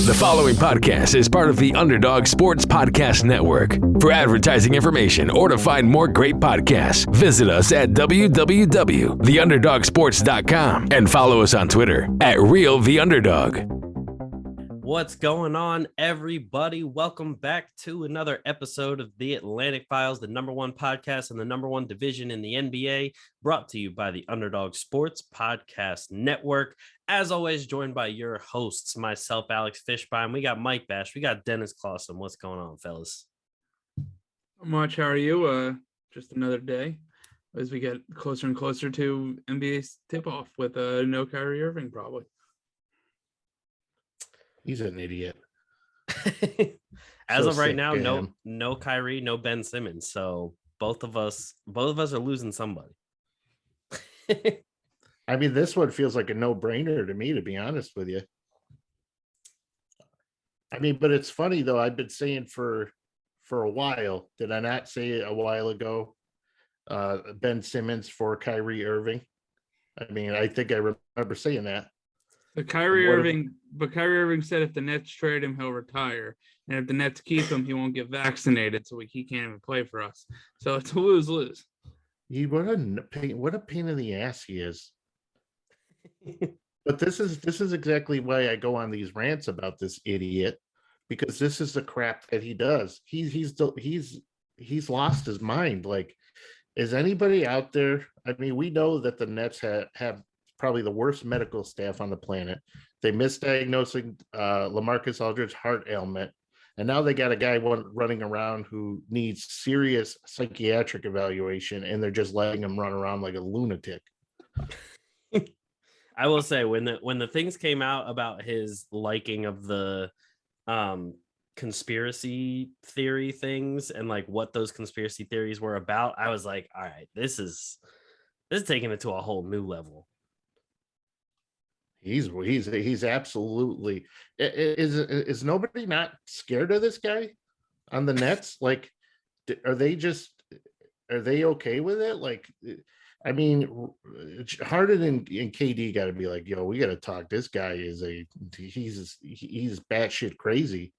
The following podcast is part of the Underdog Sports Podcast Network. For advertising information or to find more great podcasts, visit us at www.theunderdogsports.com and follow us on Twitter at RealTheUnderdog. What's going on, everybody? Welcome back to another episode of the Atlantic Files, the number one podcast and the number one division in the NBA, brought to you by the Underdog Sports Podcast Network. As always, joined by your hosts, myself, Alex Fishbein. We got Mike Bash. We got Dennis Clausen. What's going on, fellas? Not much. How are you? Just another day as we get closer and closer to NBA's tip-off with no Kyrie Irving, probably. He's an idiot. As So of right sick now, of him. no Kyrie, no Ben Simmons. So both of us are losing somebody. I mean, this one feels like a no-brainer to me, to be honest with you. I mean, but it's funny though. I've been saying for a while. Did I not say it a while ago? Ben Simmons for Kyrie Irving. I mean, I think I remember saying that. But Kyrie Irving said if the Nets trade him, he'll retire. And if the Nets keep him, he won't get vaccinated, so he can't even play for us. So it's a lose-lose. What a pain in the ass he is. But this is exactly why I go on these rants about this idiot, because this is the crap that he does. He's lost his mind. Like, is anybody out there? I mean, we know that the Nets have probably the worst medical staff on the planet. They misdiagnosing LaMarcus Aldridge's heart ailment, and now they got a guy running around who needs serious psychiatric evaluation, and they're just letting him run around like a lunatic. I will say when the things came out about his liking of the conspiracy theory things and like what those conspiracy theories were about, I was like, all right, this is taking it to a whole new level. He's absolutely is nobody not scared of this guy on the Nets? Like, are they okay with it? Like, I mean, Harden and KD got to be like, yo, we got to talk. This guy he's batshit crazy.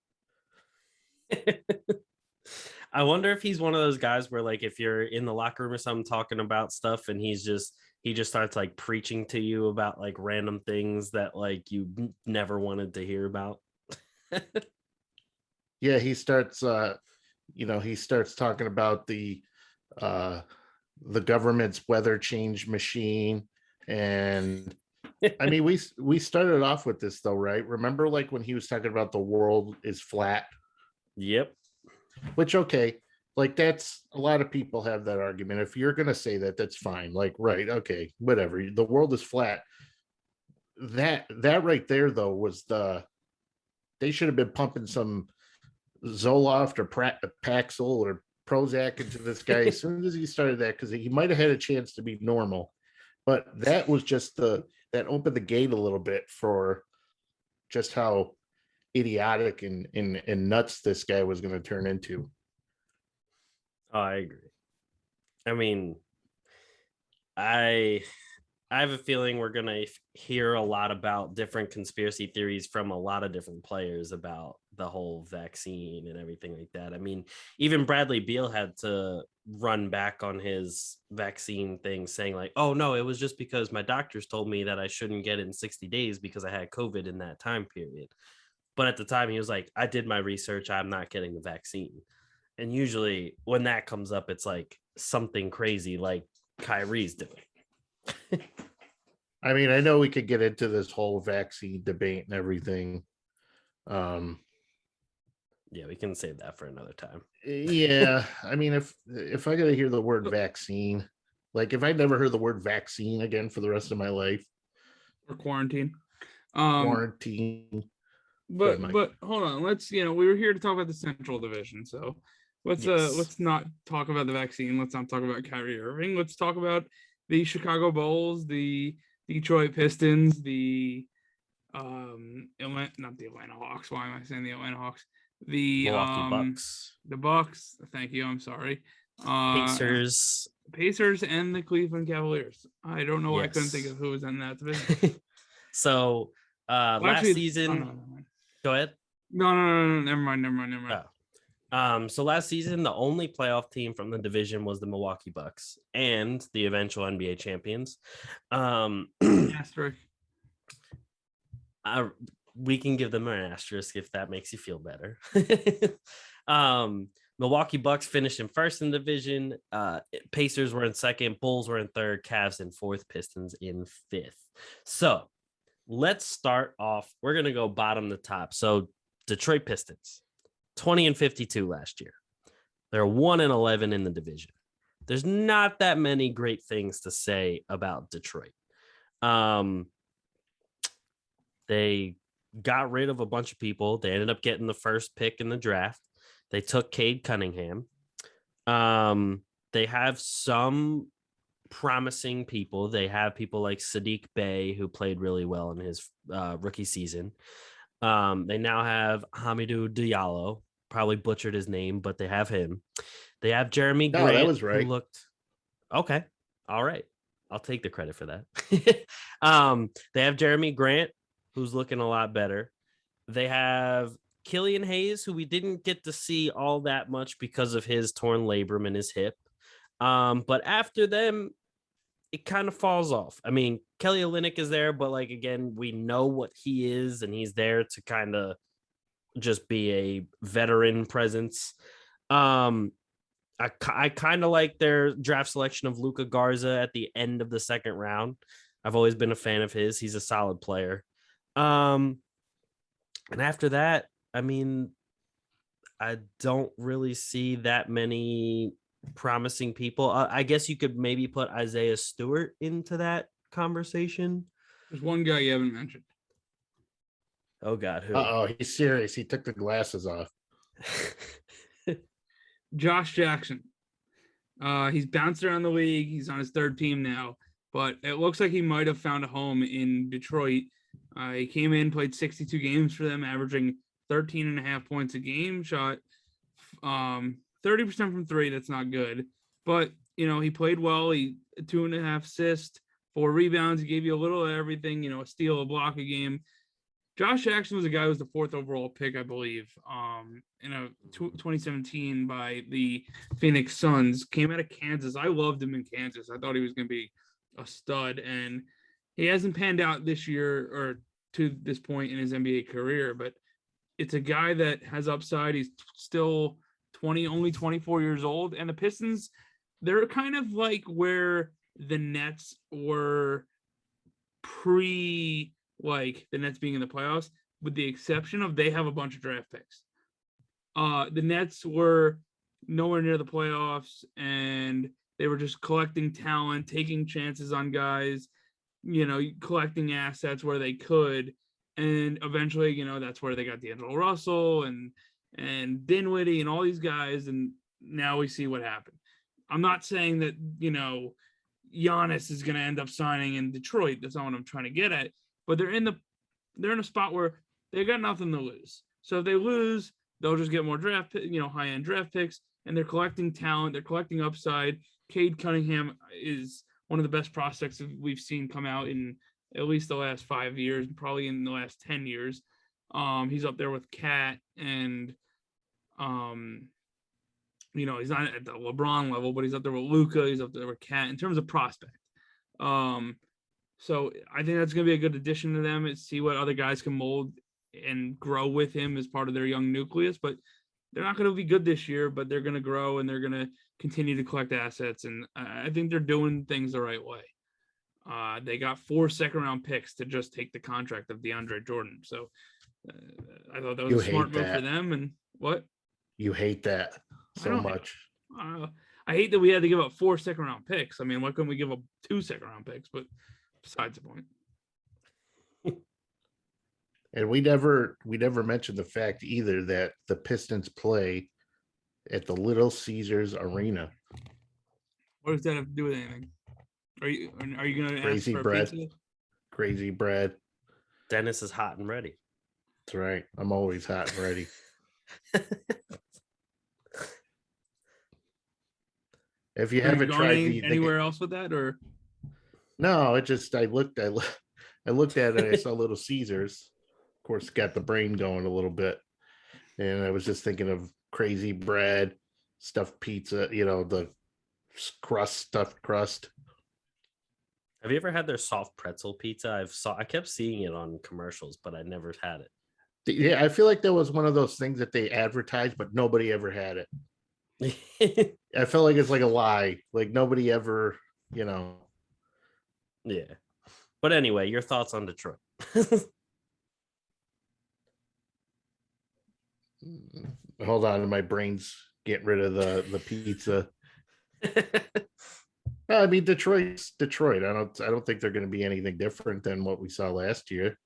I wonder if he's one of those guys where, like, if you're in the locker room or something talking about stuff and he just starts like preaching to you about like random things that like you never wanted to hear about. Yeah, he starts talking about the government's weather change machine. And I mean, we started off with this though, right? Remember, like, when he was talking about the world is flat? Yep. Which, okay, like, that's, a lot of people have that argument. If you're gonna say that, that's fine. Like, right, okay, whatever. The world is flat. That right there though was they should have been pumping some Zoloft or Paxil or Prozac into this guy as soon as he started that, because he might have had a chance to be normal. But that was just that opened the gate a little bit for just how idiotic and nuts this guy was going to turn into. Oh, I agree. I mean, I have a feeling we're going to hear a lot about different conspiracy theories from a lot of different players about the whole vaccine and everything like that. I mean, even Bradley Beal had to run back on his vaccine thing, saying like, oh no, it was just because my doctors told me that I shouldn't get it in 60 days because I had COVID in that time period. But at the time he was like, I did my research, I'm not getting the vaccine. And usually when that comes up, it's like something crazy like Kyrie's doing. I mean, I know we could get into this whole vaccine debate and everything. Yeah, we can save that for another time. Yeah, I mean, if I gotta hear the word vaccine, like, if I never heard the word vaccine again for the rest of my life, Or quarantine. quarantine. But hold on, let's we were here to talk about the Central Division, so let's not talk about the vaccine. Let's not talk about Kyrie Irving. Let's talk about the Chicago Bulls, the Detroit Pistons, not the Atlanta Hawks. Why am I saying the Atlanta Hawks? The Milwaukee Bucks. The Bucks. Thank you. I'm sorry. Pacers and the Cleveland Cavaliers. I don't know why I couldn't think of who was in that division. So last season. No. Go ahead. No. Never mind. So last season, the only playoff team from the division was the Milwaukee Bucks and the eventual NBA champions. Asterisk. We can give them an asterisk if that makes you feel better. Milwaukee Bucks finished in first in the division. Pacers were in second. Bulls were in third. Cavs in fourth. Pistons in fifth. So let's start off. We're going to go bottom to top. So Detroit Pistons, 20-52 last year. They're 1-11 in the division. There's not that many great things to say about Detroit. They got rid of a bunch of people. They ended up getting the first pick in the draft. They took Cade Cunningham. They have some promising people. They have people like Sadiq Bey, who played really well in his rookie season. They now have Hamidou Diallo. Probably butchered his name, but they have him. They have Jeremy Grant. That was right. Who looked okay. All right. I'll take the credit for that. They have Jeremy Grant, who's looking a lot better. They have Killian Hayes, who we didn't get to see all that much because of his torn labrum in his hip. But after them, it kind of falls off. I mean, Kelly Olynyk is there, but like, again, we know what he is, and he's there to kind of just be a veteran presence. I kind of like their draft selection of Luka Garza at the end of the second round. I've always been a fan of his. He's a solid player. And after that, I mean, I don't really see that many promising people. I guess you could maybe put Isaiah Stewart into that conversation. There's one guy you haven't mentioned. Oh, God. Who? Uh-oh, he's serious. He took the glasses off. Josh Jackson. He's bounced around the league. He's on his third team now, but it looks like he might have found a home in Detroit. He came in, played 62 games for them, averaging 13.5 points a game, shot 30% from three. That's not good, but he played well. He 2.5 assists, 4 rebounds. He gave you a little of everything, a steal, a block a game. Josh Jackson was a guy who was the 4th overall pick, I believe, in 2017 by the Phoenix Suns. Came out of Kansas. I loved him in Kansas. I thought he was going to be a stud, and he hasn't panned out this year or to this point in his NBA career, but it's a guy that has upside. He's still only 24 years old, and the Pistons, they're kind of like where the Nets were like the Nets being in the playoffs, with the exception of they have a bunch of draft picks. The Nets were nowhere near the playoffs, and they were just collecting talent, taking chances on guys, collecting assets where they could. And eventually, that's where they got D'Angelo Russell and Dinwiddie and all these guys. And now we see what happened. I'm not saying that, Giannis is going to end up signing in Detroit. That's not what I'm trying to get at. But they're in a spot where they got nothing to lose. So if they lose, they'll just get more high-end draft picks, and they're collecting talent. They're collecting upside. Cade Cunningham is one of the best prospects we've seen come out in at least the last 5 years, probably in the last 10 years. He's up there with Cat and, he's not at the LeBron level, but he's up there with Luka. He's up there with Cat in terms of prospect. So I think that's going to be a good addition to them, and see what other guys can mold and grow with him as part of their young nucleus. But they're not going to be good this year, but they're going to grow, and they're going to continue to collect assets. And I think they're doing things the right way. They got 4 second-round picks to just take the contract of DeAndre Jordan. So I thought that was a smart move for them. And what? You hate that so much. I hate that we had to give up 4 second-round picks. I mean, why couldn't we give up 2 second-round picks? But besides the point. And we never mentioned the fact either that the Pistons play at the Little Caesars Arena. What does that have to do with anything? Are you going to Crazy ask for bread? a pizza? Crazy bread. Dennis is hot and ready. That's right. I'm always hot and ready. If you haven't tried anywhere else with that, or no, I looked at it and I saw Little Caesars. Of course, got the brain going a little bit. And I was just thinking of crazy bread, stuffed pizza, the stuffed crust. Have you ever had their soft pretzel pizza? I kept seeing it on commercials, but I never had Yeah, I feel like that was one of those things that they advertised, but nobody ever had it. I felt like it's like a lie. Like nobody ever, Yeah. But anyway, your thoughts on Detroit? Hold on, my brain's getting rid of the pizza. I mean, Detroit's Detroit. I don't think they're going to be anything different than what we saw last year.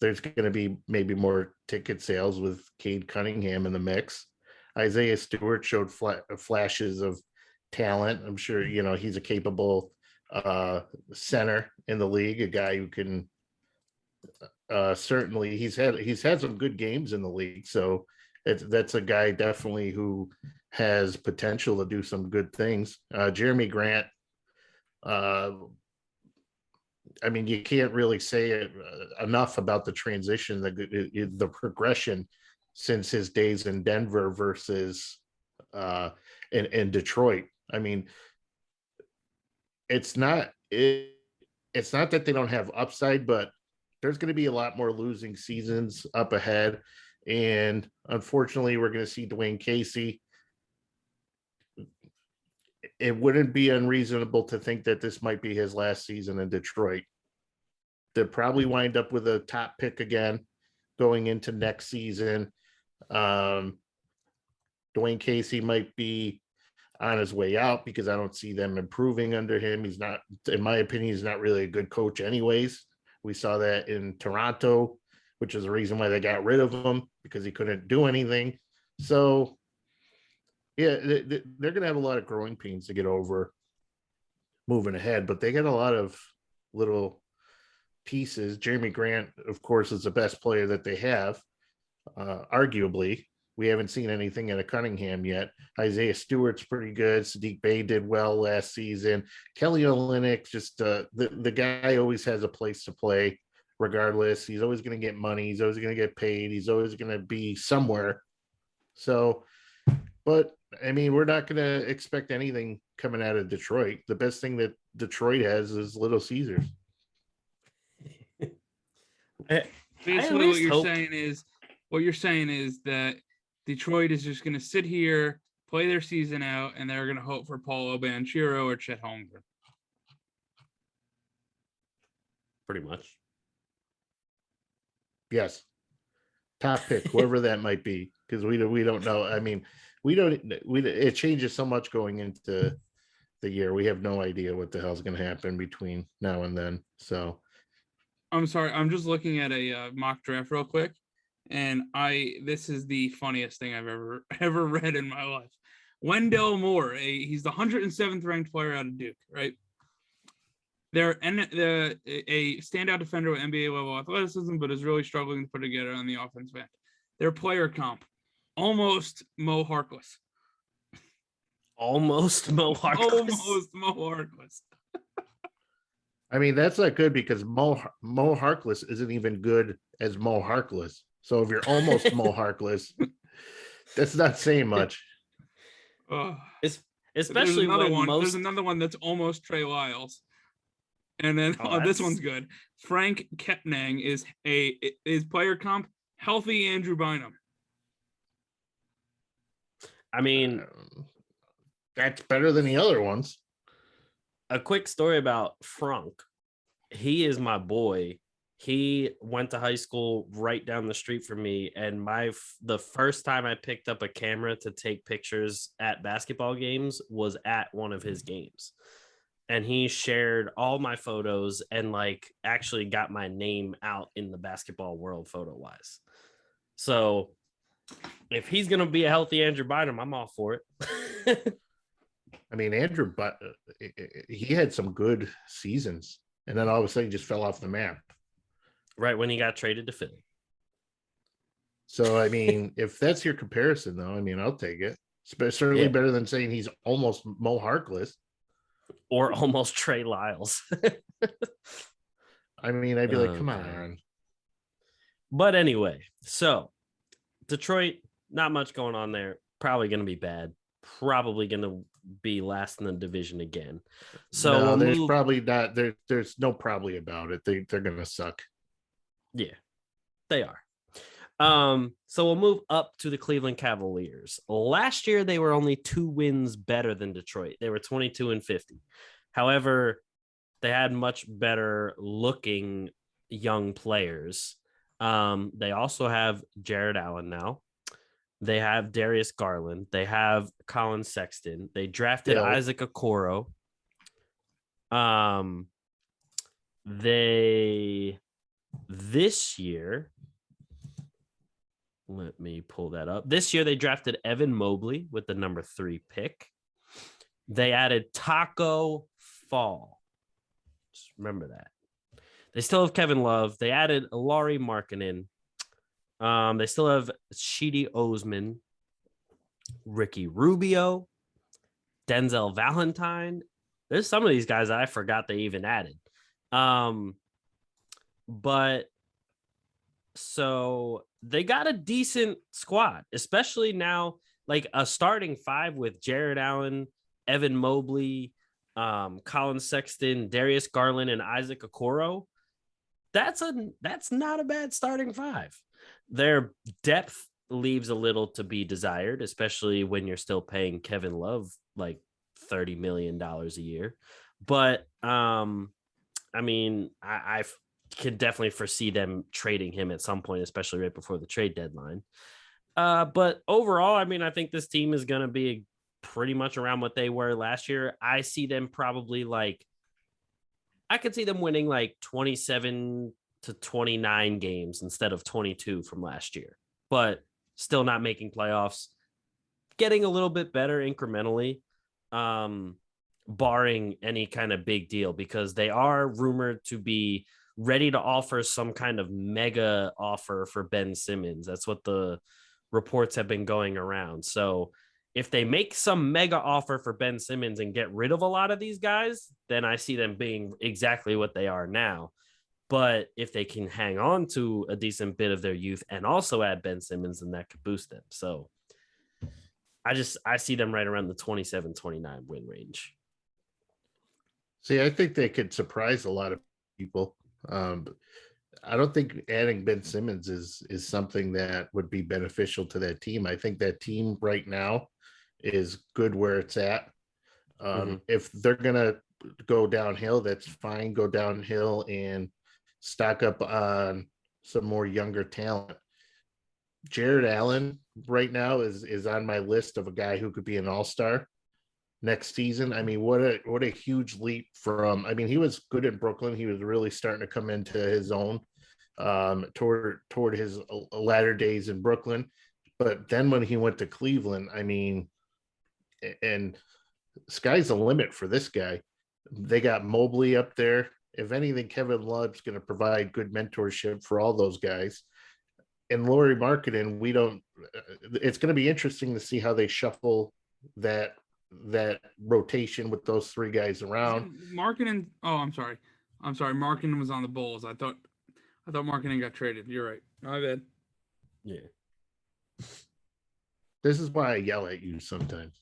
There's going to be maybe more ticket sales with Cade Cunningham in the mix. Isaiah Stewart showed flashes of talent. I'm sure he's a capable center in the league, a guy who can certainly he's had some good games in the league. So that's a guy definitely who has potential to do some good things. Jeremy Grant. I mean, you can't really say it enough about the transition, the progression since his days in Denver versus in Detroit. I mean, it's not that they don't have upside, but there's going to be a lot more losing seasons up ahead. And unfortunately, we're going to see Dwayne Casey. It wouldn't be unreasonable to think that this might be his last season in Detroit. They'll probably wind up with a top pick again going into next season. Dwayne Casey might be on his way out because I don't see them improving under him. He's not, in my opinion, he's not really a good coach anyways. We saw that in Toronto, which is the reason why they got rid of him, because he couldn't do anything. So, yeah, they're going to have a lot of growing pains to get over moving ahead, but they got a lot of little pieces. Jeremy Grant, of course, is the best player that they have. Arguably, we haven't seen anything out of Cunningham yet. Isaiah Stewart's pretty good. Sadiq Bey did well last season. Kelly Olynyk, just the guy always has a place to play regardless. He's always going to get money. He's always going to get paid. He's always going to be somewhere. So, but I mean, we're not going to expect anything coming out of Detroit. The best thing that Detroit has is Little Caesars. Basically, what you're saying is that Detroit is just going to sit here, play their season out, and they're going to hope for Paulo Banchero or Chet Holmgren. Pretty much. Yes. Top pick, whoever that might be, because we don't know. I mean, it changes so much going into the year. We have no idea what the hell's going to happen between now and then. So I'm sorry, I'm just looking at a mock draft real quick, and this is the funniest thing I've ever read in my life. Wendell Moore, he's the 107th ranked player out of Duke, right? They're a standout defender with NBA level athleticism, but is really struggling to put together on the offensive end. Their player comp, almost Mo Harkless. Almost Mo Harkless. Almost Mo Harkless. I mean, that's not good because Mo Harkless isn't even good as Mo Harkless. So if you're almost Mo Harkless, that's not saying much. Especially there's another one that's almost Trey Lyles. And then this one's good. Frank Kepnang is player comp healthy Andrew Bynum. I mean, that's better than the other ones. A quick story about Frank. He is my boy. He went to high school right down the street from me, and the first time I picked up a camera to take pictures at basketball games was at one of his games. And he shared all my photos and actually got my name out in the basketball world photo wise. So if he's going to be a healthy Andrew Bynum, I'm all for it. I mean, Andrew, but he had some good seasons, and then all of a sudden he just fell off the map. Right when he got traded to Philly. So, I mean, if that's your comparison, though, I mean, I'll take it. Certainly better than saying he's almost Mo Harkless. Or almost Trey Lyles. I mean, I'd be like, come on. But anyway, so Detroit, not much going on there. Probably going to be bad. Probably going to be last in the division again. So no, there's probably not. There's no probably about it. They're going to suck. Yeah, they are. So we'll move up to the Cleveland Cavaliers. Last year, they were only 2 wins better than Detroit. They were 22-50. However, they had much better looking young players. They also have Jared Allen now. They have Darius Garland. They have Colin Sexton. They drafted Isaac Okoro. This year, let me pull that up. This year, they drafted Evan Mobley with the number 3 pick. They added Taco Fall. Just remember that. They still have Kevin Love. They added Lauri Markkanen. They still have Sheedy Osman, Ricky Rubio, Denzel Valentine. There's some of these guys I forgot they even added. But so they got a decent squad, especially now, like a starting 5 with Jared Allen, Evan Mobley, Colin Sexton, Darius Garland, and Isaac Okoro. That's not a bad starting 5. Their depth leaves a little to be desired, especially when you're still paying Kevin Love like $30 million a year. But I mean, I can definitely foresee them trading him at some point, especially right before the trade deadline. But overall, I mean, I think this team is going to be pretty much around what they were last year. I see them probably I could see them winning like 27 to 29 games instead of 22 from last year, but still not making playoffs, getting a little bit better incrementally, barring any kind of big deal, because they are rumored to be ready to offer some kind of mega offer for Ben Simmons. That's what the reports have been going around. So if they make some mega offer for Ben Simmons and get rid of a lot of these guys, then I see them being exactly what they are now. But if they can hang on to a decent bit of their youth and also add Ben Simmons, then that could boost them. So I see them right around the 27-29 win range. See, I think they could surprise a lot of people. I don't think adding Ben Simmons is something that would be beneficial to that team. I think that team right now is good where it's at. If they're going to go downhill, that's fine. Go downhill and stock up on some more younger talent. Jared Allen right now is on my list of a guy who could be an all-star next season. I mean, what a huge leap from, I mean, he was good in Brooklyn. He was really starting to come into his own toward his latter days in Brooklyn. But then when he went to Cleveland, I mean, and sky's the limit for this guy. They got Mobley up there. If anything, Kevin Love's going to provide good mentorship for all those guys. And Lauri Markkanen, it's going to be interesting to see how they shuffle that rotation with those 3 guys around. Markkanen. Oh, I'm sorry. Markkanen was on the Bulls. I thought Markkanen got traded. You're right. My bad. Yeah. This is why I yell at you sometimes.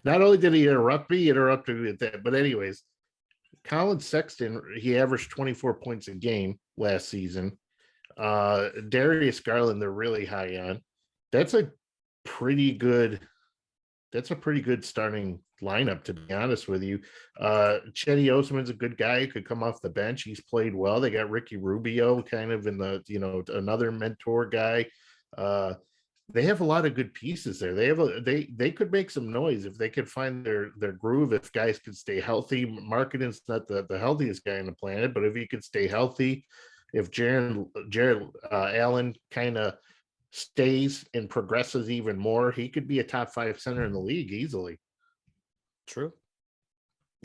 Not only did he interrupt me with that, but anyways, Colin Sexton, he averaged 24 points a game last season. Darius Garland, they're really high on. That's a pretty good starting lineup, to be honest with you. Chetty Osman's a good guy who could come off the bench. He's played well. They got Ricky Rubio kind of in the, another mentor guy. They have a lot of good pieces there. They could make some noise if they could find their groove, if guys could stay healthy. Markkanen's not the healthiest guy on the planet, but if he could stay healthy, if Jared Allen kind of stays and progresses even more, he could be a top 5 center in the league easily. True.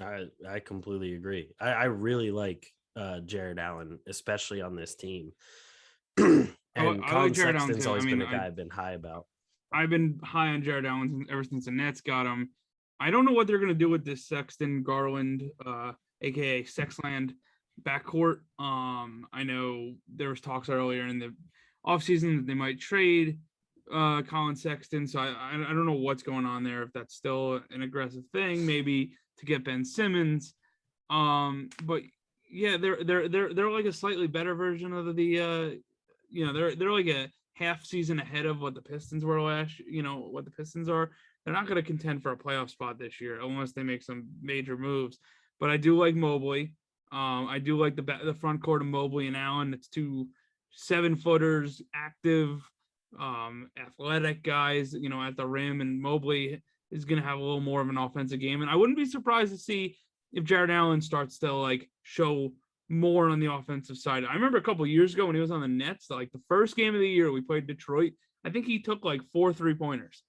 I completely agree. I really like Jared Allen, especially on this team. And Colin Sexton's always been a guy I've been high about. I've been high on Jared Allen ever since the Nets got him. I don't know what they're going to do with this Sexton Garland, aka Sexland backcourt. I know there was talks earlier in the offseason that they might trade Colin Sexton. So I don't know what's going on there, if that's still an aggressive thing, maybe to get Ben Simmons. But yeah, they're like a slightly better version of the they're like a half season ahead of what the Pistons were what the Pistons are. They're not going to contend for a playoff spot this year unless they make some major moves. But I do like Mobley. I do like the front court of Mobley and Allen. It's 2 7-footers, active, athletic guys, at the rim, and Mobley is going to have a little more of an offensive game. And I wouldn't be surprised to see if Jared Allen starts to like show more on the offensive side. I remember a couple of years ago when he was on the Nets, like the first game of the year we played Detroit, I think he took like 4 3-pointers.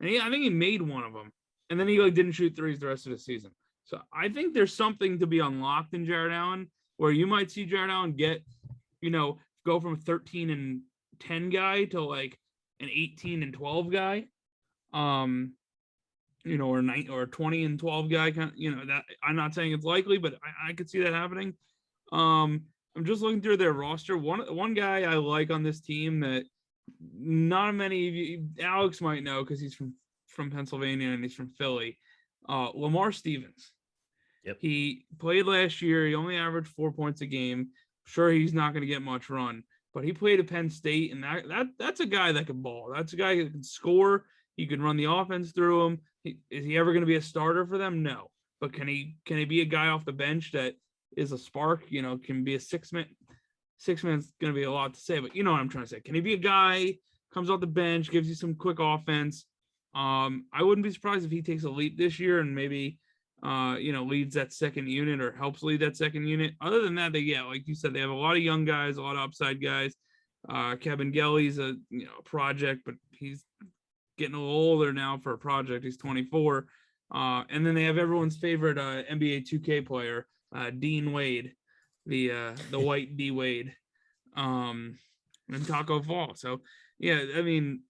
And I think he made one of them. And then he like didn't shoot threes the rest of the season. So I think there's something to be unlocked in Jared Allen, where you might see Jared Allen get, go from a 13 and 10 guy to like an 18 and 12 guy. Or 9 or 20 and 12 guy, that I'm not saying it's likely, but I could see that happening. I'm just looking through their roster. One guy I like on this team that not many of you, Alex might know because he's from Pennsylvania and he's from Philly. Lamar Stevens. Yep. He played last year. He only averaged 4 points a game. Sure, he's not going to get much run, but he played at Penn State, and that's a guy that can ball. That's a guy that can score. You can run the offense through him. Is he ever going to be a starter for them? No. But can he be a guy off the bench that is a spark? Can be a 6-man. 6-man's going to be a lot to say, but you know what I'm trying to say. Can he be a guy, comes off the bench, gives you some quick offense? I wouldn't be surprised if he takes a leap this year and maybe, leads that second unit or helps lead that second unit. Other than that, like you said, they have a lot of young guys, a lot of upside guys. Kevin Gelly's a project, but he's getting a little older now for a project. He's 24. And then they have everyone's favorite NBA 2K player, Dean Wade, the white D Wade, and Taco Fall. So yeah, I mean,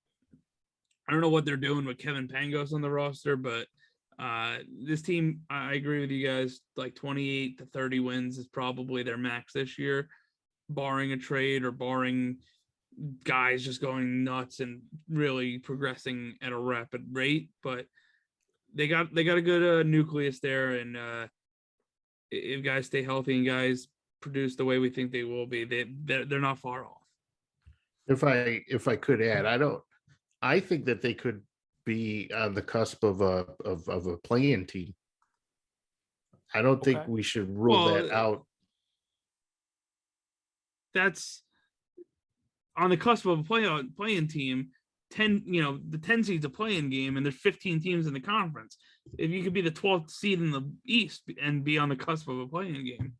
I don't know what they're doing with Kevin Pangos on the roster, but this team, I agree with you guys, like 28 to 30 wins is probably their max this year, barring a trade or barring guys just going nuts and really progressing at a rapid rate. But they got a good nucleus there, and if guys stay healthy and guys produce the way we think they will be, they're not far off. If I could add, I think that they could be on the cusp of a play-in team. I don't think we should rule that out. That's on the cusp of a play-in team. 10, the 10 seed's a play-in game, and there's 15 teams in the conference. If you could be the 12th seed in the East and be on the cusp of a play-in game.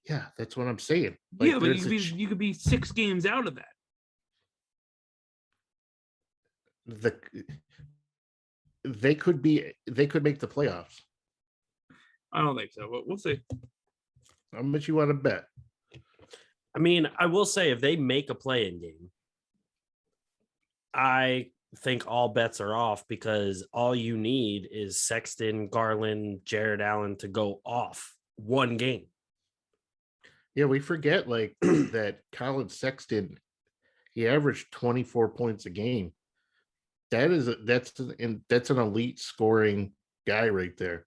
Yeah, that's what I'm saying. Like, yeah, but you could be 6 games out of that. They could make the playoffs. I don't think so, but we'll see. How much you want to bet? I mean, I will say if they make a play-in game, I think all bets are off, because all you need is Sexton, Garland, Jared Allen to go off one game. Yeah, we forget that Colin Sexton, he averaged 24 points a game. That's an elite scoring guy right there.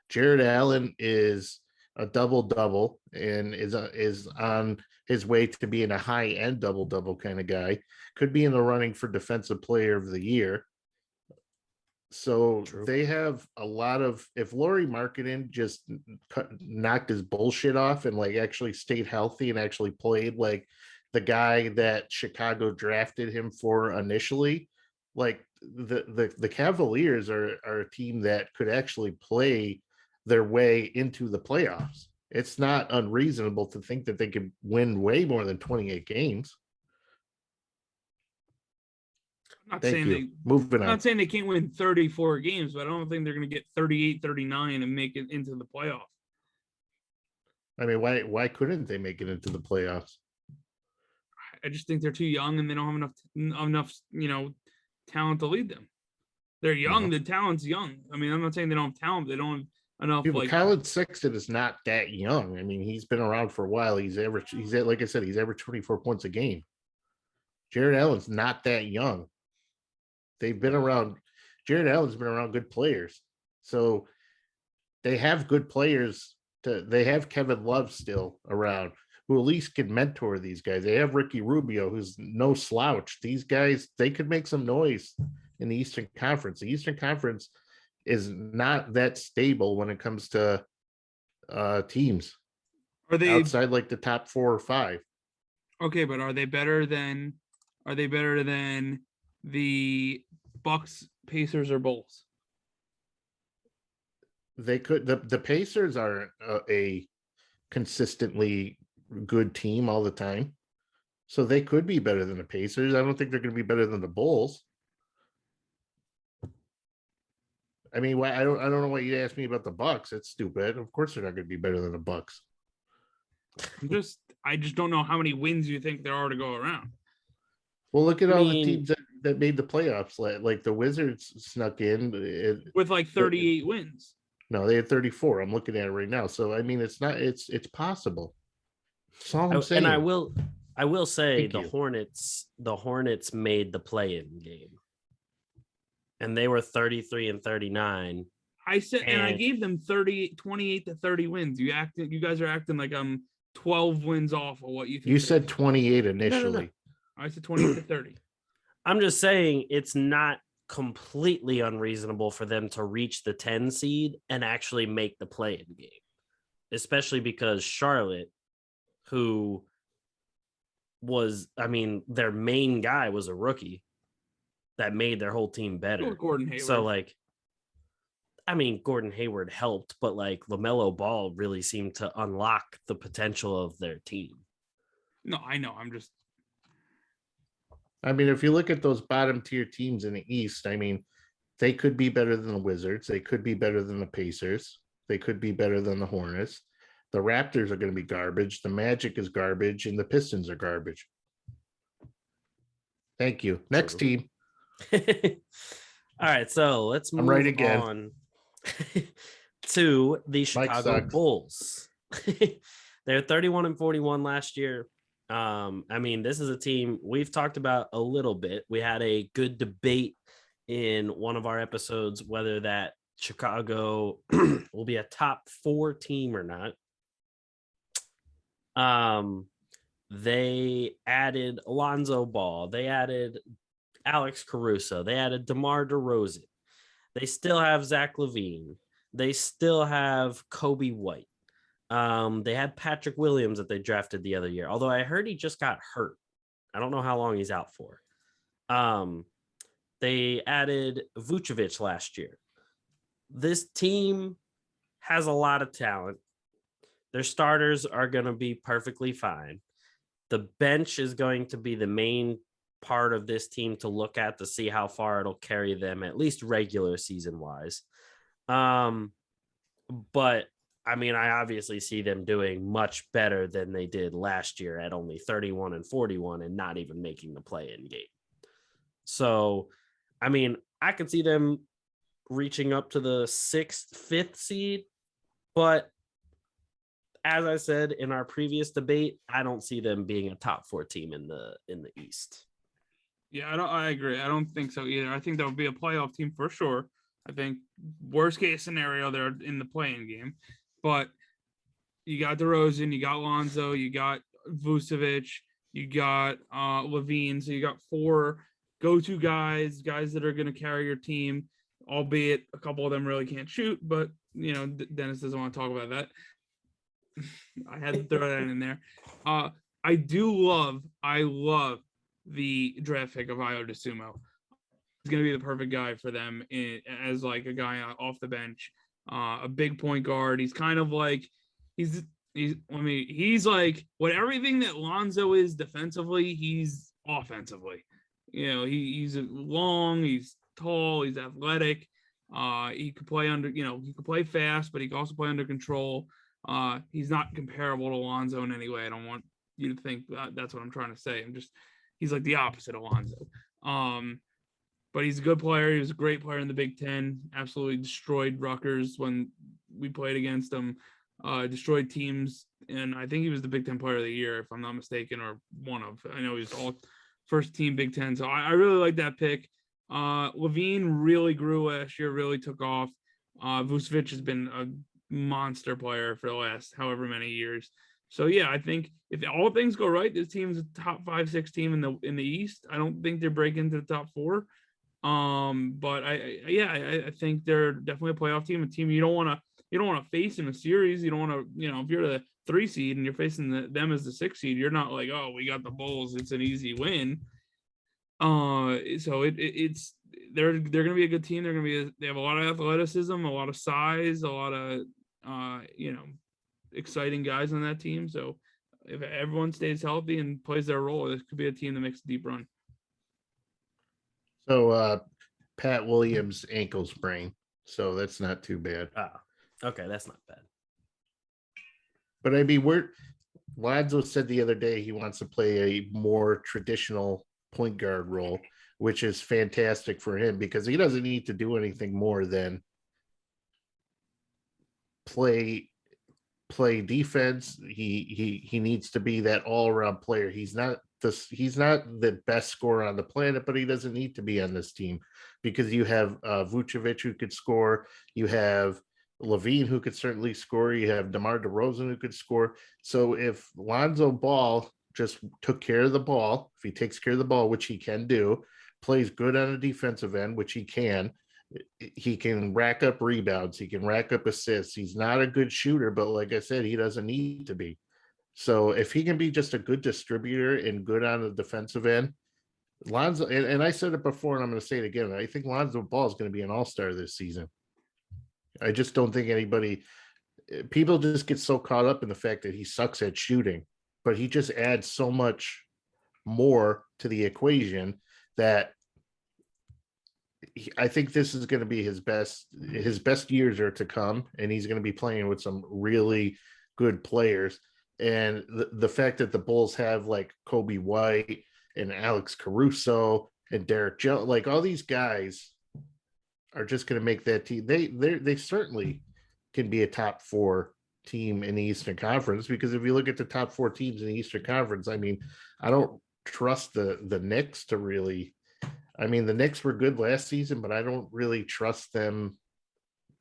Jared Allen is a double-double and is on his way to being a high-end double-double kind of guy. Could be in the running for Defensive Player of the Year. So True. They have a lot of, if Lauri Markkanen just knocked his bullshit off and actually stayed healthy and actually played like the guy that Chicago drafted him for initially, the Cavaliers are a team that could actually play their way into the playoffs. It's not unreasonable to think that they could win way more than 28 games. I'm not saying they can't win 34 games, but I don't think they're going to get 38, 39 and make it into the playoffs. I mean, why couldn't they make it into the playoffs? I just think they're too young and they don't have enough, talent to lead them. They're young. No. The talent's young. I mean, I'm not saying they don't have talent. They don't have enough. People, Like Colin Sexton is not that young. I mean, he's been around for a while. He's like I said, he's averaged 24 points a game. Jared Allen's not that young. They've been around. Jared Allen's been around good players. So they have good players. They have Kevin Love still around, who at least can mentor these guys. They have Ricky Rubio, who's no slouch. These guys, they could make some noise in the Eastern Conference. The Eastern Conference is not that stable when it comes to teams. Are they outside like the top 4 or 5? Okay, but are they better than the Bucks, Pacers, or Bulls? They could. The Pacers are a consistently good team all the time, so they could be better than the Pacers. I don't think they're going to be better than the Bulls. I mean, I don't know why you asked me about the Bucks. That's stupid. Of course, they're not going to be better than the Bucks. I just don't know how many wins you think there are to go around. Well, look at all the teams that made the playoffs. Like the Wizards snuck in with like 38 wins. No, they had 34. I'm looking at it right now. So I mean, it's possible. That's all I'm saying. And I will say the Hornets made the play-in game. And they were 33 and 39. I said, and I gave them 28 to 30 wins. You guys are acting like I'm 12 wins off of what you think. You said 28 initially. No. I said 28 to 30. I'm just saying it's not completely unreasonable for them to reach the 10 seed and actually make the play-in game, especially because Charlotte, who was, their main guy was a rookie that made their whole team better. Gordon Hayward. So Gordon Hayward helped, but LaMelo Ball really seemed to unlock the potential of their team. No, I know. If you look at those bottom tier teams in the East, they could be better than the Wizards. They could be better than the Pacers. They could be better than the Hornets. The Raptors are going to be garbage. The Magic is garbage, and the Pistons are garbage. Thank you. Next team. All right, so let's move on to the Chicago Bulls. They're 31 and 41 last year. This is a team we've talked about a little bit. We had a good debate in one of our episodes whether that Chicago will be a top 4 team or not. They added Lonzo Ball. They added Alex Caruso. They added DeMar DeRozan. They still have Zach LaVine. They still have Kobe White. They had Patrick Williams that they drafted the other year, although I heard he just got hurt. I don't know how long he's out for. They added Vucevic last year. This team has a lot of talent. Their starters are going to be perfectly fine. The bench is going to be the main part of this team to look at to see how far it'll carry them, at least regular season wise. But I obviously see them doing much better than they did last year at only 31 and 41 and not even making the play-in game. So, I could see them reaching up to the 6th, 5th seed, but as I said in our previous debate, I don't see them being a top 4 team in the East. Yeah, I agree. I don't think so either. I think that would be a playoff team for sure. I think worst case scenario, they're in the play-in game. But you got DeRozan, you got Lonzo, you got Vucevic, you got LaVine. So you got 4 go-to guys that are going to carry your team, albeit a couple of them really can't shoot. But, Dennis doesn't want to talk about that. I had to throw that in there. I love the draft pick of Ayo DeSumo. He's going to be the perfect guy for them as like a guy off the bench. A big point guard. He's kind of like he's like what everything that Lonzo is defensively, he's offensively. He's long, he's tall, he's athletic. He could play he could play fast, but he can also play under control. He's not comparable to Lonzo in any way. I don't want you to think that's what I'm trying to say. He's like the opposite of Lonzo. But he's a good player. He was a great player in the Big Ten. Absolutely destroyed Rutgers when we played against him, destroyed teams, and I think he was the Big Ten Player of the Year, if I'm not mistaken, or one of. I know he's all first team Big Ten, so I really like that pick. LaVine really grew last year, really took off. Vucevic has been a monster player for the last however many years. So yeah, I think if all things go right, this team's a top 5-6 team in the East. I don't think they're breaking to the top 4. But I think they're definitely a playoff team, a team you don't want to face in a series. You don't want to, if you're the 3 seed and you're facing them as the 6 seed, you're not like, oh, we got the Bulls, it's an easy win. So it's they're going to be a good team. They have a lot of athleticism, a lot of size, a lot of exciting guys on that team. So if everyone stays healthy and plays their role, this could be a team that makes a deep run. So Pat Williams ankle sprain, so that's not too bad. Okay, that's not bad. But I mean, Lonzo said the other day he wants to play a more traditional point guard role, which is fantastic for him because he doesn't need to do anything more than play defense. He needs to be that all-around player. He's not the best scorer on the planet, but he doesn't need to be on this team because you have Vucevic who could score, you have LaVine who could certainly score, you have DeMar DeRozan who could score. So if Lonzo Ball just took care of the ball, if he takes care of the ball, which he can do, plays good on a defensive end, which he can rack up rebounds, he can rack up assists. He's not a good shooter, but like I said, he doesn't need to be. So if he can be just a good distributor and good on the defensive end, Lonzo, and I said it before and I'm going to say it again, I think Lonzo Ball is going to be an all-star this season. I just don't think people just get so caught up in the fact that he sucks at shooting, but he just adds so much more to the equation that I think this is going to be his best years are to come, and he's going to be playing with some really good players. And the fact that the Bulls have like Kobe White and Alex Caruso and Derek Jones, like all these guys are just going to make that team. They certainly can be a top 4 team in the Eastern Conference, because if you look at the top 4 teams in the Eastern Conference, I mean, I don't trust the Knicks to really. I mean, the Knicks were good last season, but I don't really trust them.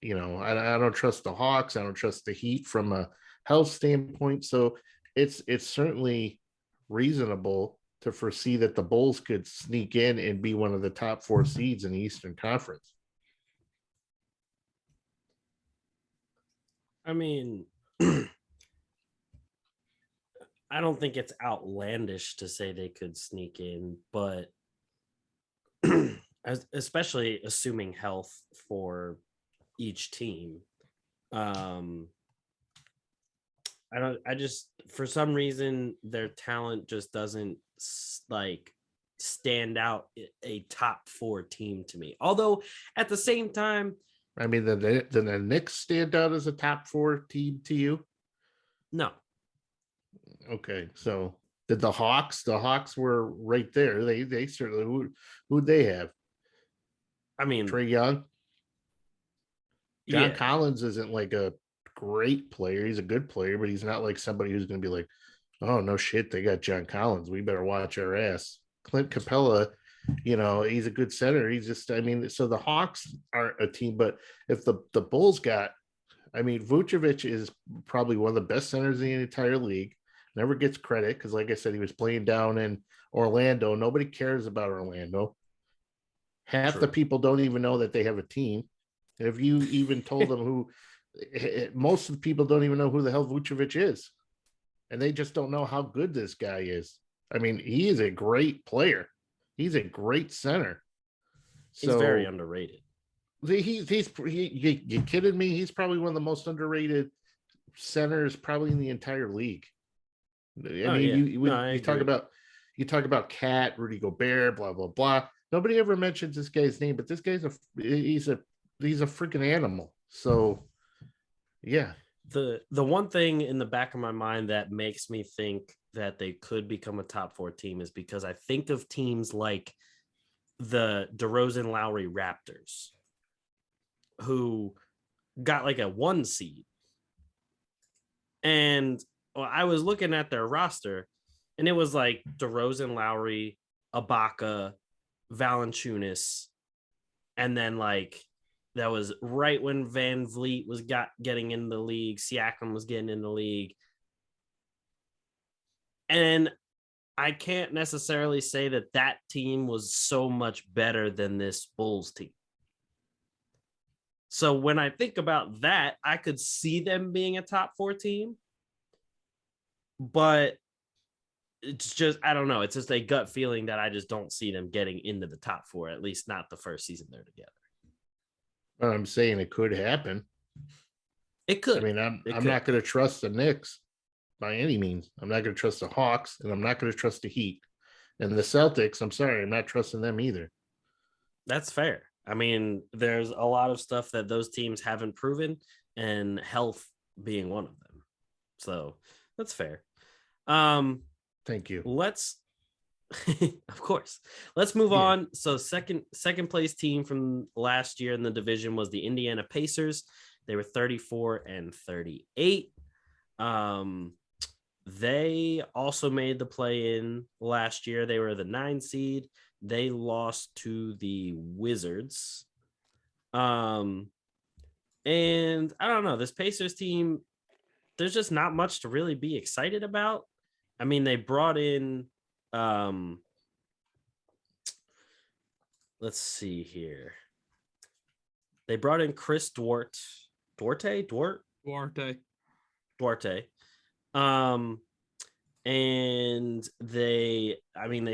I don't trust the Hawks. I don't trust the Heat from a health standpoint. So it's certainly reasonable to foresee that the Bulls could sneak in and be one of the top 4 seeds in the Eastern Conference. I mean, I don't think it's outlandish to say they could sneak in, but especially assuming health for each team. For some reason, their talent just doesn't like stand out a top 4 team to me. Although at the same time, I mean, the Knicks stand out as a top 4 team to you? No. Okay, so did the Hawks? The Hawks were right there. They certainly who'd they have? I mean, Trae Young. John yeah. Collins isn't like a great player. He's a good player, but he's not like somebody who's going to be like, oh no shit, they got John Collins, we better watch our ass. Clint Capella, he's a good center. He's just, I mean, so the Hawks aren't a team, but if the Bulls got, I mean, Vucevic is probably one of the best centers in the entire league. Never gets credit because, like I said, he was playing down in Orlando. Nobody cares about Orlando. Half True. the people don't even know that they have a team. If you even told them most of the people don't even know who the hell Vucevic is. And they just don't know how good this guy is. I mean, he is a great player. He's a great center. He's very underrated. You kidding me? He's probably one of the most underrated centers probably in the entire league. You talk about Cat, Rudy Gobert, blah blah blah. Nobody ever mentions this guy's name, but this guy's he's a freaking animal. So, yeah. The one thing in the back of my mind that makes me think that they could become a top 4 team is because I think of teams like the DeRozan Lowry Raptors, who got like a 1 seed. And I was looking at their roster, and it was like DeRozan, Lowry, Ibaka, Valanciunas, and then like that was right when Van Vliet was getting in the league, Siakam was getting in the league. And I can't necessarily say that team was so much better than this Bulls team. So when I think about that, I could see them being a top 4 team. But it's just, I don't know. It's just a gut feeling that I just don't see them getting into the top 4, at least not the first season they're together. Well, I'm saying it could happen. It could. I mean, I'm not going to trust the Knicks by any means. I'm not going to trust the Hawks, and I'm not going to trust the Heat. And the Celtics, I'm sorry, I'm not trusting them either. That's fair. I mean, there's a lot of stuff that those teams haven't proven, and health being one of them. So that's fair. Thank you. Let's of course. Let's move on. So second place team from last year in the division was the Indiana Pacers. They were 34-38. They also made the play-in last year. They were the 9 seed. They lost to the Wizards. And I don't know, this Pacers team, there's just not much to really be excited about. I mean, they brought in let's see here. They brought in Chris Duarte. And they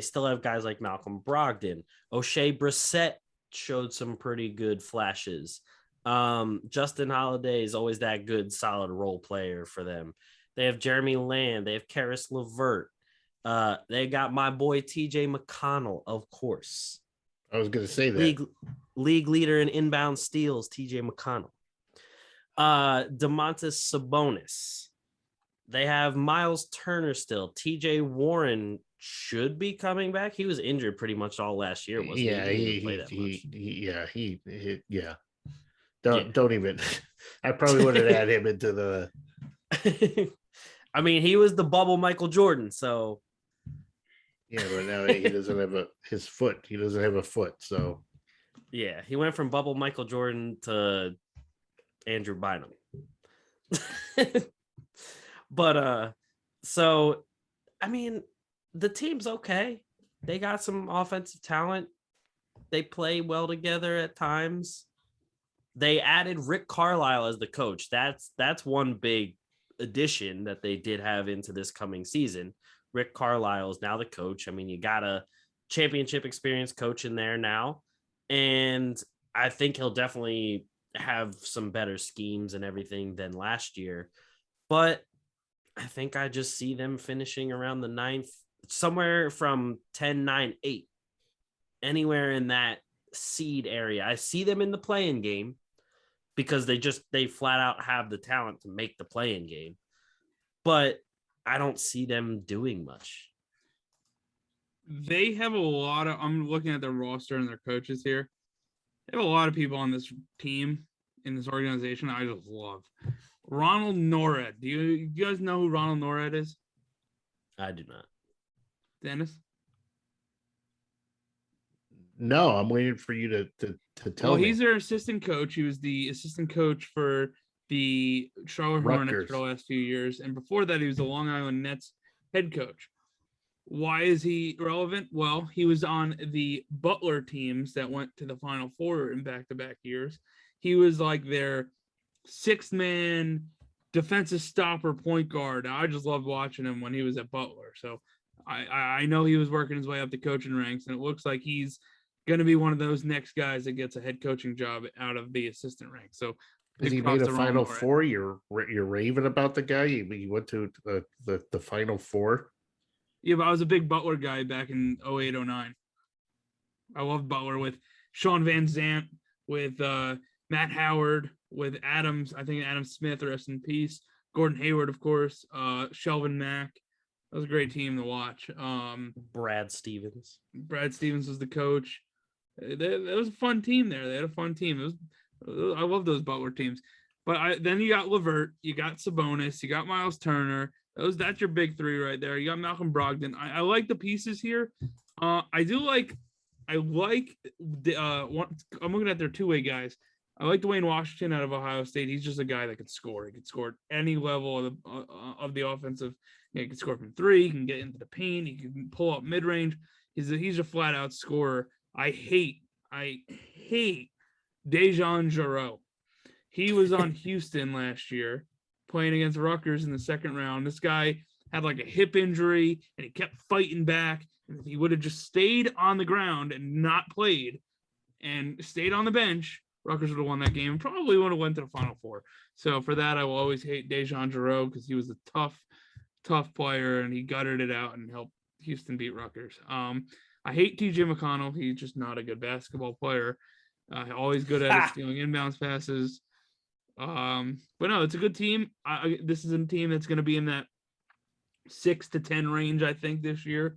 still have guys like Malcolm Brogdon. O'Shea Brissett showed some pretty good flashes. Justin Holiday is always that good, solid role player for them. They have Jeremy Lamb. They have Karis LeVert. They got my boy TJ McConnell, of course. I was going to say that. League leader in inbound steals, TJ McConnell. Domantas Sabonis. They have Miles Turner still. TJ Warren should be coming back. He was injured pretty much all last year, wasn't he? Don't even. I probably would have had him into the. I mean, he was the bubble Michael Jordan, so. Yeah, but now he doesn't have his foot. He doesn't have a foot, so. Yeah, he went from bubble Michael Jordan to Andrew Bynum. But so I mean, the team's okay. They got some offensive talent. They play well together at times. They added Rick Carlisle as the coach. That's one big addition that they did have into this coming season. Rick Carlisle is now the coach. I mean, you got a championship experience coach in there now. And I think he'll definitely have some better schemes and everything than last year. But I think I just see them finishing around the 9th, somewhere from 10, 9, 8, anywhere in that seed area. I see them in the play-in game because they flat out have the talent to make the play-in game. But I don't see them doing much. They have a lot of, I'm looking at their roster and their coaches here. They have a lot of people on this team, in this organization I just love. Ronald Norred. Do you guys know who Ronald Norred is? I do not. Dennis? No, I'm waiting for you to tell me. Well, he's their assistant coach. He was the assistant coach for the Charlotte Hornets for the last few years. And before that, he was the Long Island Nets head coach. Why is he relevant? Well, he was on the Butler teams that went to the Final Four in back-to-back years. He was like their sixth-man defensive stopper point guard. I just loved watching him when he was at Butler. So I know he was working his way up the coaching ranks, and it looks like he's going to be one of those next guys that gets a head coaching job out of the assistant ranks. So because he made a Final Four, you're raving about the guy. He went to the Final Four. Yeah, but I was a big Butler guy back in 08, 09. I loved Butler with Sean Van Zandt, with Matt Howard, with Adams. I think Adam Smith, rest in peace. Gordon Hayward, of course. Shelvin Mack. That was a great team to watch. Brad Stevens. Brad Stevens was the coach. It was a fun team there. They had a fun team. I love those Butler teams. But then you got LeVert, you got Sabonis, you got Miles Turner. That's your big three right there. You got Malcolm Brogdon. I like the pieces here. I'm looking at their two-way guys. I like Dwayne Washington out of Ohio State. He's just a guy that can score. He can score at any level of the offensive. He can score from three. He can get into the paint. He can pull up mid-range. He's a flat-out scorer. I hate Dejan Jarreau. He was on Houston last year playing against Rutgers in the second round. This guy had like a hip injury and he kept fighting back. And if he would have just stayed on the ground and not played and stayed on the bench, Rutgers would have won that game and probably would have went to the Final Four. So for that, I will always hate Dejan Jarreau because he was a tough player and he gutted it out and helped Houston beat Rutgers. I hate TJ McConnell. He's just not a good basketball player. Always good at stealing inbounds passes. But no, it's a good team. This is a team that's going to be in that 6 to 10 range, I think, this year,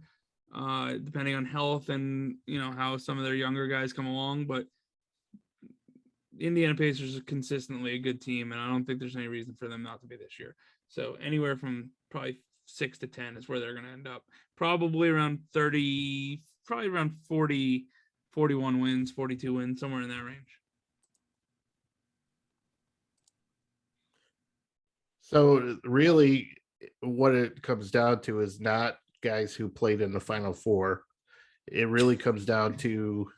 depending on health and how some of their younger guys come along. But Indiana Pacers are consistently a good team, and I don't think there's any reason for them not to be this year. So anywhere from probably 6 to 10 is where they're going to end up. Probably around 30, probably around 40, 41 wins, 42 wins, somewhere in that range. So really what it comes down to is not guys who played in the Final Four. It really comes down to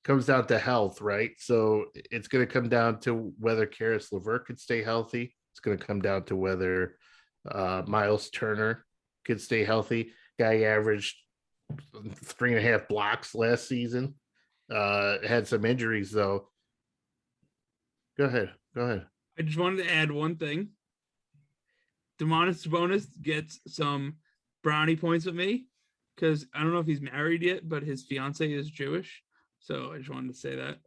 health, right? So it's going to come down to whether Karis LeVert could stay healthy. It's going to come down to whether Miles Turner could stay healthy. Guy averaged 3.5 blocks last season. Had some injuries though. Go ahead. I just wanted to add one thing. Domantas Sabonis gets some brownie points with me because I don't know if he's married yet, but his fiance is Jewish. So I just wanted to say that.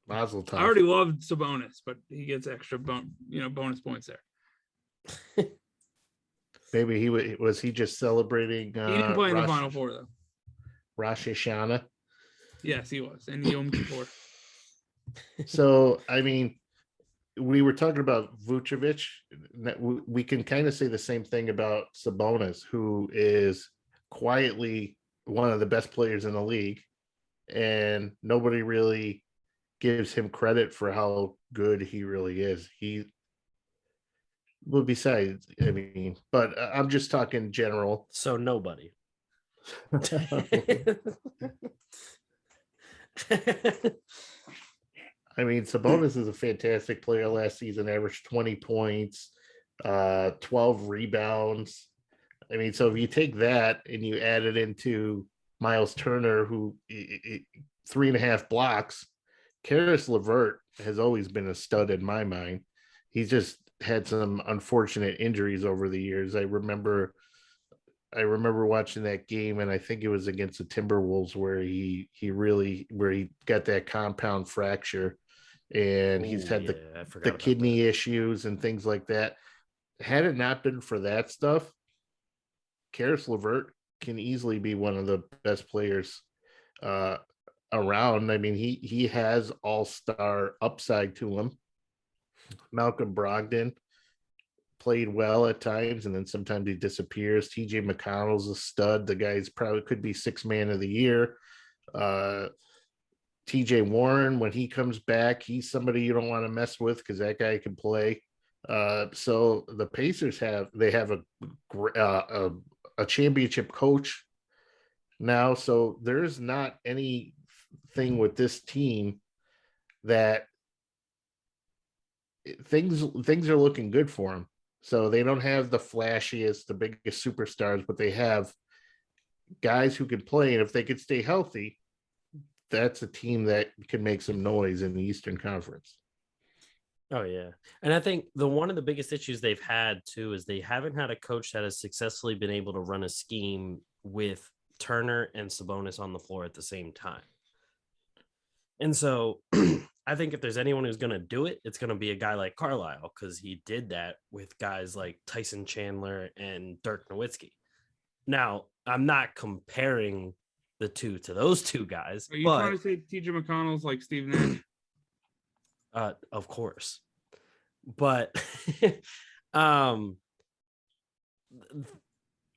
Mazel tov. I already loved Sabonis, but he gets extra bonus points there. Maybe he just celebrating. He didn't play in the Final Four though. Rosh Hashanah. Yes, he was, and Yom Kippur. So I mean, we were talking about Vucevic. We can kind of say the same thing about Sabonis, who is quietly one of the best players in the league, and nobody really gives him credit for how good he really is. Well, besides, I mean, but I'm just talking general. So nobody. I mean, Sabonis is a fantastic player. Last season, averaged 20 points, 12 rebounds. I mean, so if you take that and you add it into Miles Turner, who 3.5 blocks, Karis LeVert has always been a stud in my mind. He's just had some unfortunate injuries over the years. I remember watching that game, and I think it was against the Timberwolves where he got that compound fracture, and he's had the kidney issues and things like that. Had it not been for that stuff, Karis LeVert can easily be one of the best players around. I mean, he has all-star upside to him. Malcolm Brogdon played well at times, and then sometimes he disappears. TJ McConnell's a stud. The guy's probably could be 6th man of the year. TJ Warren, when he comes back, he's somebody you don't want to mess with because that guy can play. So the Pacers have a championship coach now. So there's not anything with this team that things are looking good for them. So they don't have the flashiest, the biggest superstars, but they have guys who can play. And if they could stay healthy, that's a team that can make some noise in the Eastern Conference. Oh, yeah. And I think one of the biggest issues they've had, too, is they haven't had a coach that has successfully been able to run a scheme with Turner and Sabonis on the floor at the same time. And so I think if there's anyone who's going to do it, it's going to be a guy like Carlisle, because he did that with guys like Tyson Chandler and Dirk Nowitzki. Now, I'm not comparing the two to those two guys. Are you trying to say TJ McConnell's like Steve Nash? Of course. But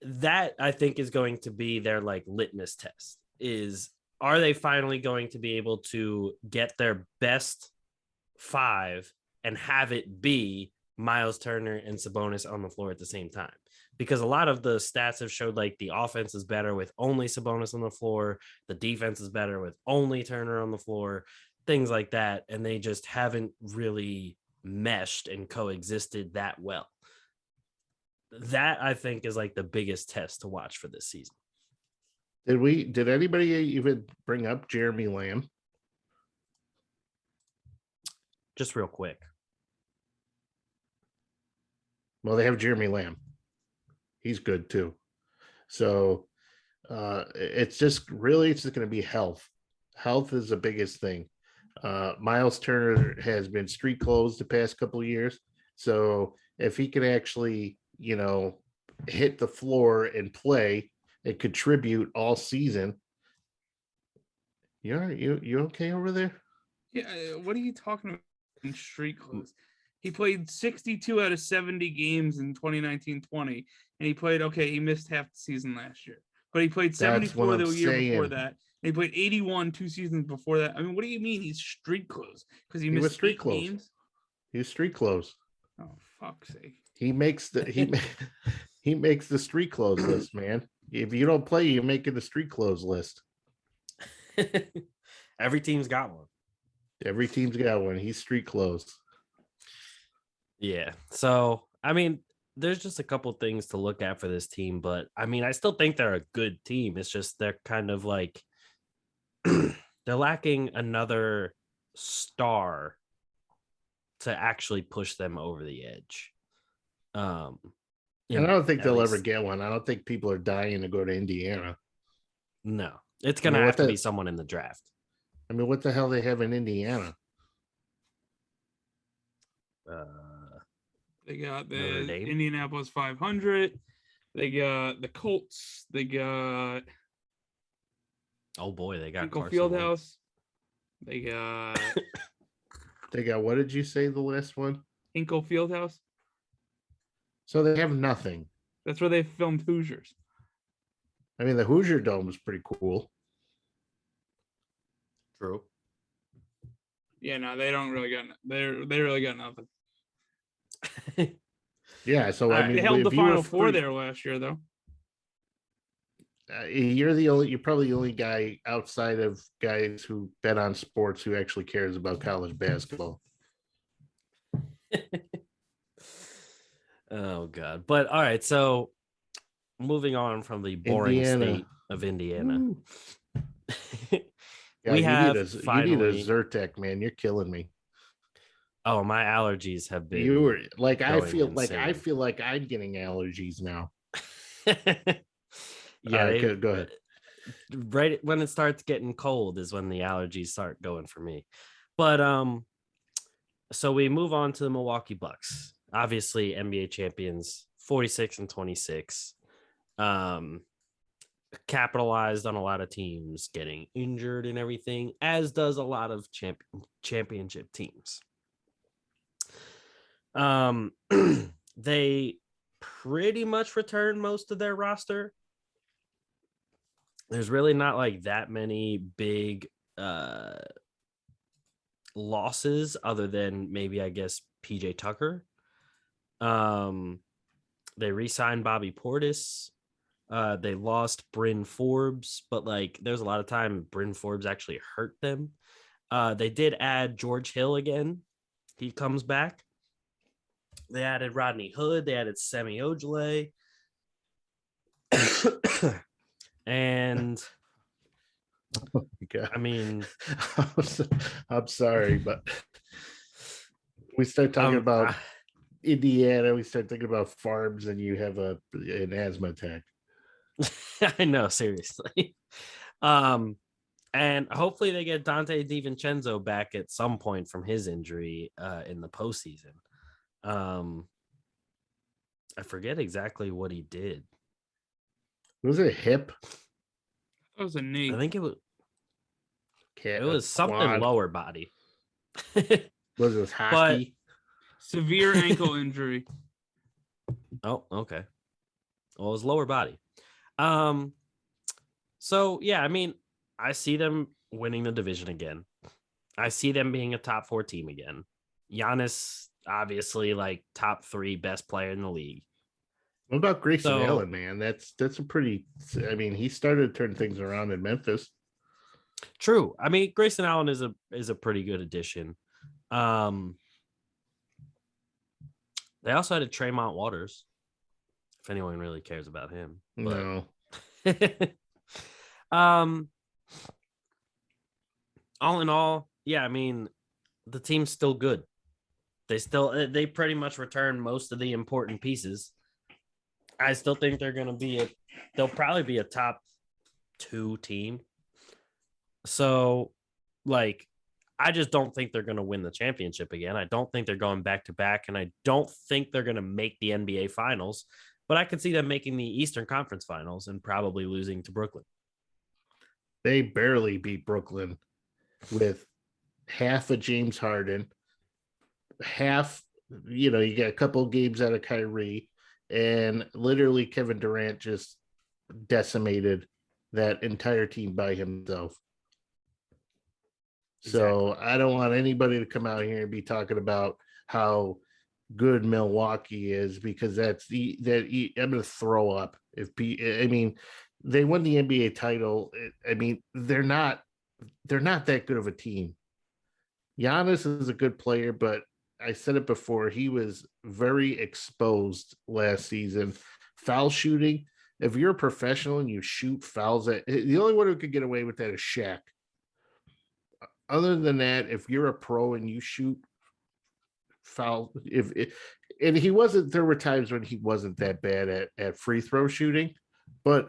that I think is going to be their like litmus test is, are they finally going to be able to get their best 5 and have it be Miles Turner and Sabonis on the floor at the same time? Because a lot of the stats have showed like the offense is better with only Sabonis on the floor. The defense is better with only Turner on the floor, things like that. And they just haven't really meshed and coexisted that well. That I think is like the biggest test to watch for this season. Did anybody even bring up Jeremy Lamb? Just real quick. Well, they have Jeremy Lamb. He's good too. So it's just going to be health. Health is the biggest thing. Miles Turner has been street closed the past couple of years. So if he can actually, hit the floor and play and contribute all season. You okay over there? Yeah. What are you talking about? In street clothes. He played 62 out of 70 games in 2019-20, and he played he missed half the season last year, but he played 74 the year before that. And he played 81 2 seasons before that. I mean, what do you mean he's street clothes? Because he missed street games. He's street clothes. Oh, fuck's sake! He makes the he makes the street clothes list, man. If you don't play, you're making the street clothes list. Every team's got one. Every team's got one. He's street clothes. Yeah. So, I mean, there's just a couple things to look at for this team, but I mean, I still think they're a good team. It's just they're kind of like they're lacking another star to actually push them over the edge. And I don't think they'll ever get one. I don't think people are dying to go to Indiana. No, it's going to have to be someone in the draft. I mean, what the hell they have in Indiana? They got the Indianapolis 500. They got the Colts. They got. Oh boy, they got Hinkle Fieldhouse. They got. What did you say the last one? Hinkle Fieldhouse. So they have nothing. That's where they filmed Hoosiers. I mean, the Hoosier Dome is pretty cool. True. Yeah, no, they don't really got. They really got nothing. Yeah, so I mean, they held the Final Four there last year, though. You're probably the only guy outside of guys who bet on sports who actually cares about college basketball. Oh God! But all right, so moving on from the boring state of Indiana. Yeah, you need a Zyrtec, man. You're killing me. Oh, my allergies have been. You were like, I feel insane. like I'm getting allergies now. Yeah, go ahead. Right when it starts getting cold is when the allergies start going for me. But so we move on to the Milwaukee Bucks. Obviously, NBA champions, 46-26. Capitalized on a lot of teams getting injured and everything, as does a lot of championship teams. They pretty much returned most of their roster. There's really not like that many big losses other than maybe, I guess, PJ Tucker. They re-signed Bobby Portis. They lost Bryn Forbes, but like there's a lot of time Bryn Forbes actually hurt them. They did add George Hill again. He comes back. They added Rodney Hood. They added Semi Ojeleye. And oh my God. I mean, I'm sorry, but we start talking about Indiana, we start thinking about farms, and you have an asthma attack. I know, seriously. And hopefully they get Dante DiVincenzo back at some point from his injury in the postseason. I forget exactly what he did. Was it a hip? That was a knee. I think it was. It was something quad. Lower body. Was it hockey? Severe ankle injury. Oh, okay. Well, his lower body. So yeah, I mean, I see them winning the division again. I see them being a top 4 team again. Giannis, obviously, like top 3 best player in the league. What about Grayson Allen, man? That's a pretty. I mean, he started to turn things around in Memphis. True. I mean, Grayson Allen is a pretty good addition. They also had a Tremont Waters, if anyone really cares about him. No. All in all, yeah, I mean, the team's still good. They pretty much return most of the important pieces. I still think they'll probably be a top 2 team. So, like, I just don't think they're going to win the championship again. I don't think they're going back to back, and I don't think they're going to make the NBA Finals. But I could see them making the Eastern Conference Finals and probably losing to Brooklyn. They barely beat Brooklyn with half of James Harden, half, you get a couple of games out of Kyrie, and literally Kevin Durant just decimated that entire team by himself. So exactly. I don't want anybody to come out here and be talking about how good Milwaukee is, because I'm going to throw up. They won the NBA title. I mean, they're not that good of a team. Giannis is a good player, but I said it before, he was very exposed last season. Foul shooting. If you're a professional and you shoot fouls, the only one who could get away with that is Shaq. Other than that, if you're a pro and you shoot foul, and he wasn't, there were times when he wasn't that bad at free throw shooting, but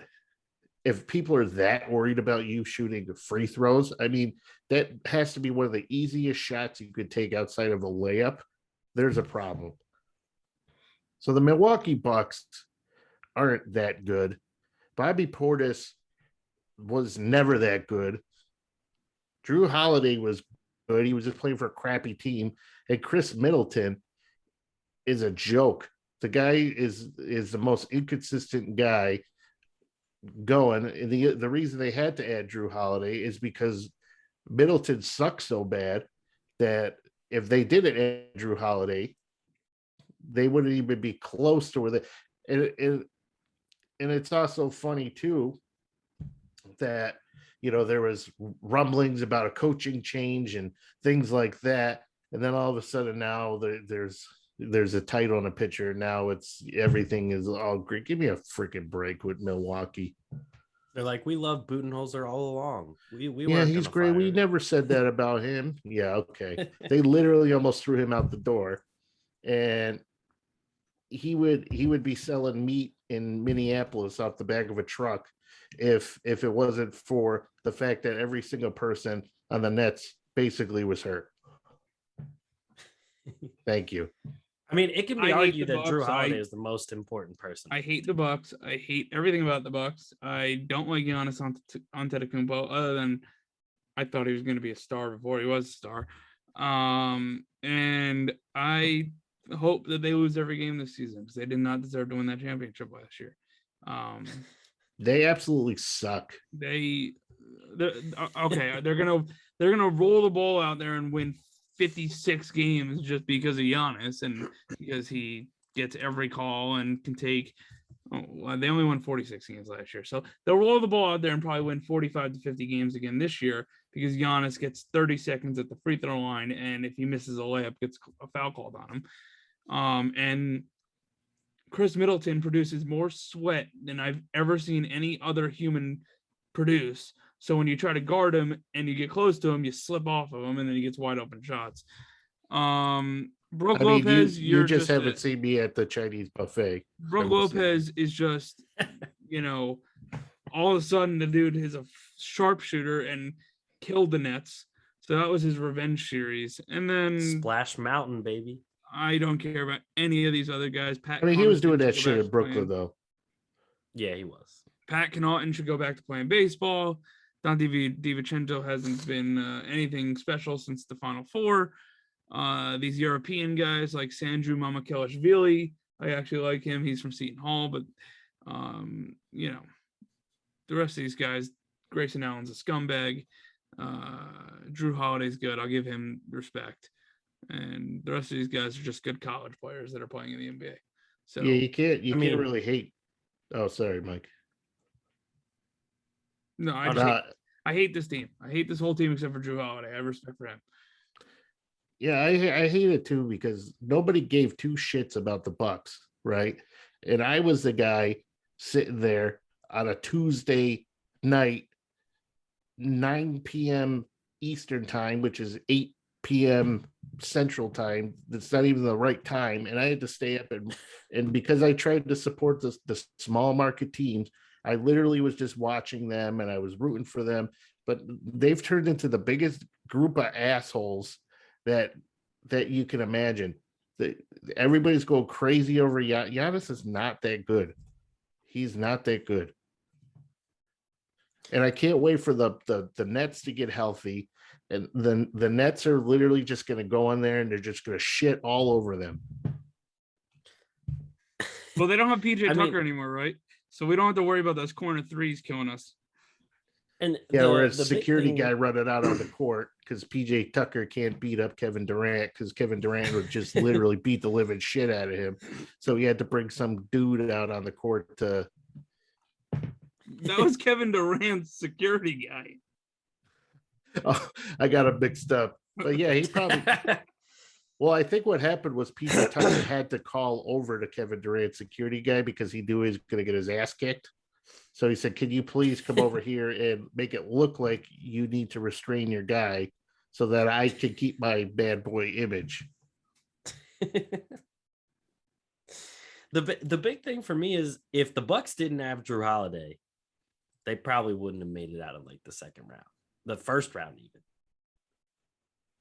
if people are that worried about you shooting free throws, I mean, that has to be one of the easiest shots you could take outside of a layup. There's a problem. So the Milwaukee Bucks aren't that good. Bobby Portis was never that good. Drew Holiday was good. He was just playing for a crappy team. And Chris Middleton is a joke. The guy is the most inconsistent guy going. And the reason they had to add Drew Holiday is because Middleton sucks so bad that if they didn't add Drew Holiday, they wouldn't even be close to where they. And it's also funny too that there was rumblings about a coaching change and things like that, and then all of a sudden now there's a title and a pitcher. Now everything is all great. Give me a freaking break with Milwaukee. They're like, we love Budenholzer all along. Yeah, he's great. We never said that about him. Yeah, okay. They literally almost threw him out the door, and he would be selling meat in Minneapolis off the back of a truck if it wasn't for the fact that every single person on the Nets basically was hurt. Thank you. I mean, it can be argued that Drew Holiday is the most important person. I hate the Bucks. I hate everything about the Bucks. I don't like Giannis Antetokounmpo, other than I thought he was going to be a star before he was a star. And I hope that they lose every game this season, because they did not deserve to win that championship last year. They absolutely suck. They're gonna roll the ball out there and win 56 games just because of Giannis and because he gets every call and can take. They only won 46 games last year, so they'll roll the ball out there and probably win 45 to 50 games again this year, because Giannis gets 30 seconds at the free throw line, and if he misses a layup, gets a foul called on him. And Chris Middleton produces more sweat than I've ever seen any other human produce. So when you try to guard him and you get close to him, you slip off of him, and then he gets wide open shots. Brooke Lopez, you just haven't seen me at the Chinese buffet. Brooke Lopez is just, all of a sudden the dude is a sharpshooter and killed the Nets. So that was his revenge series. And then Splash Mountain, baby. I don't care about any of these other guys. He was doing that shit in Brooklyn, though. Yeah, he was. Pat Connaughton should go back to playing baseball. Dante DiVincenzo hasn't been anything special since the Final Four. These European guys like Sandru Mamakhelashvili, I actually like him. He's from Seton Hall, but you know, the rest of these guys, Grayson Allen's a scumbag. Drew Holiday's good. I'll give him respect. And the rest of these guys are just good college players that are playing in the NBA. So yeah, you can't really hate. Oh, sorry, Mike. No, I hate this team. I hate this whole team except for Drew Holiday. I have respect for him. Yeah, I hate it too because nobody gave two shits about the Bucks, right? And I was the guy sitting there on a Tuesday night, 9 p.m. Eastern time, which is 8 p.m. Central time. That's not even the right time. And I had to stay up and because I tried to support the small market teams, I literally was just watching them and I was rooting for them. But they've turned into the biggest group of assholes that you can imagine. That everybody's going crazy over Giannis is not that good. He's not that good. And I can't wait for the Nets to get healthy. And then the Nets are literally just going to go in there and they're just going to shit all over them. Well, they don't have PJ Tucker anymore, right? So we don't have to worry about those corner threes killing us. And whereas the security guy running out on the court because PJ Tucker can't beat up Kevin Durant because Kevin Durant would just literally beat the living shit out of him. So he had to bring some dude out on the court to. That was Kevin Durant's security guy. Oh, I got him mixed up. But yeah, he probably. Well, I think what happened was PJ Tucker had to call over to Kevin Durant's security guy because he knew he was going to get his ass kicked. So he said, "Can you please come over here and make it look like you need to restrain your guy so that I can keep my bad boy image?" The big thing for me is if the Bucks didn't have Drew Holiday, they probably wouldn't have made it out of like the second round, the first round even.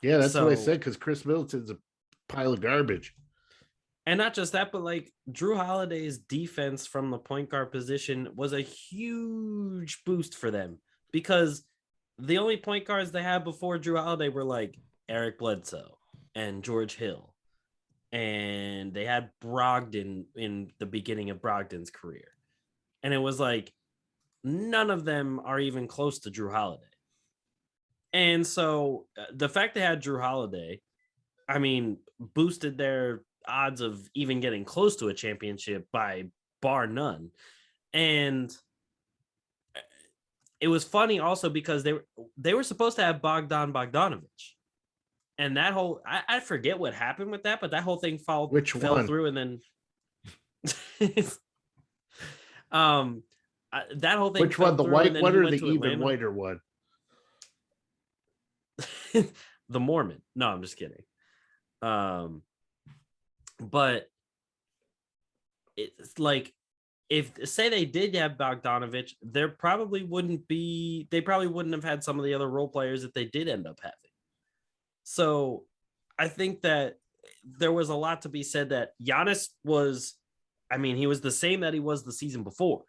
Yeah, that's what I said because Chris Middleton's a pile of garbage. And not just that, but like Drew Holiday's defense from the point guard position was a huge boost for them because the only point guards they had before Drew Holiday were like Eric Bledsoe and George Hill. And they had Brogdon in the beginning of Brogdon's career. And it was like, none of them are even close to Drew Holiday. And so the fact they had Drew Holiday, I mean, boosted their odds of even getting close to a championship by bar none. And it was funny also because they were supposed to have Bogdan Bogdanovic. And that whole, I forget what happened with that, but that whole thing fell through. And then that whole thing. Which one, the white one or the even Atlanta. whiter one? The Mormon. No, I'm just kidding. But it's like, if say they did have Bogdanovic, they probably wouldn't have had some of the other role players that they did end up having. So I think that there was a lot to be said that Giannis was, I mean, he was the same that he was the season before.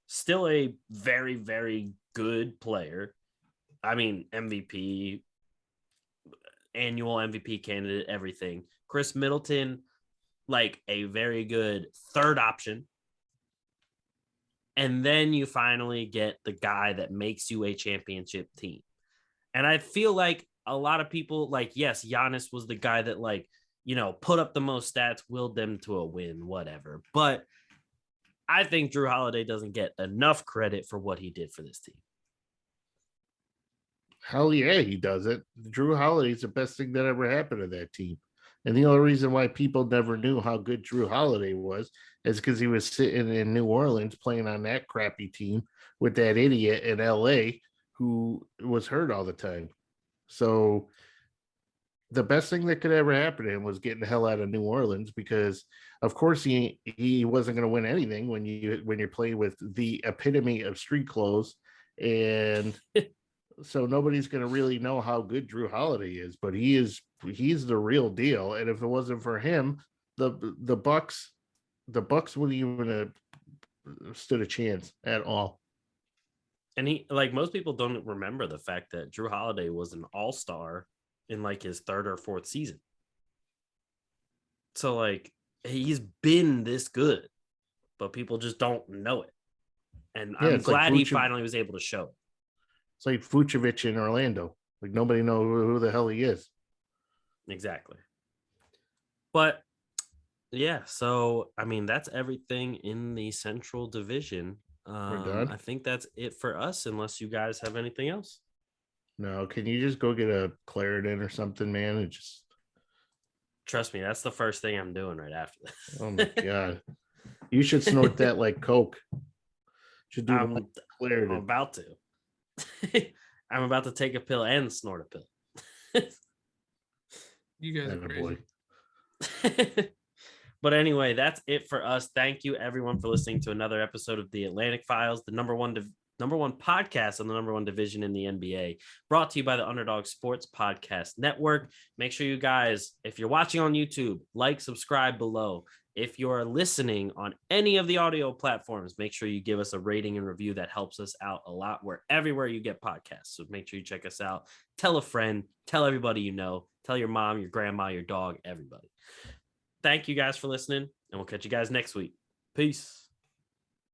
Still a very, very good player. I mean, MVP, annual MVP candidate, everything. Chris Middleton, like a very good third option. And then you finally get the guy that makes you a championship team. And I feel like a lot of people, like, yes, Giannis was the guy that, like, you know, put up the most stats, willed them to a win, whatever. But I think Drew Holiday doesn't get enough credit for what he did for this team. Hell yeah, he does it. Drew Holiday's the best thing that ever happened to that team. And the only reason why people never knew how good Drew Holiday was is because he was sitting in New Orleans playing on that crappy team with that idiot in LA who was hurt all the time. So the best thing that could ever happen to him was getting the hell out of New Orleans because, of course, he wasn't going to win anything when you're playing with the epitome of street clothes. And so nobody's going to really know how good Drew Holiday is, but he's the real deal. And if it wasn't for him, the Bucks wouldn't even have stood a chance at all. And he, like, most people don't remember the fact that Drew Holiday was an all-star in like his third or fourth season. So like he's been this good, but people just don't know it. And Yeah, I'm it's like glad he Vucevic. finally was able to show it. It's like Vucevic in Orlando. Like nobody knows who the hell he is. Exactly. But yeah, so I mean that's everything in the Central Division. We're done. I think that's it for us, unless you guys have anything else. No, can you just go get a Claritin or something, man? And just Trust me, that's the first thing I'm doing right after this. oh my god, you should snort that like Coke. Should do I'm Claritin. about to. I'm about to take a pill and snort a pill. You guys are crazy. Boy. But anyway, that's it for us. Thank you everyone for listening to another episode of the Atlantic Files, the number one podcast on the number one division in the NBA, brought to you by the Underdog Sports Podcast Network. Make sure you guys, if you're watching on YouTube, like, subscribe below. If you're listening on any of the audio platforms, make sure you give us a rating and review. That helps us out a lot. We're everywhere you get podcasts. So make sure you check us out. Tell a friend, tell everybody you know, tell your mom, your grandma, your dog, everybody. Thank you guys for listening, and we'll catch you guys next week. Peace.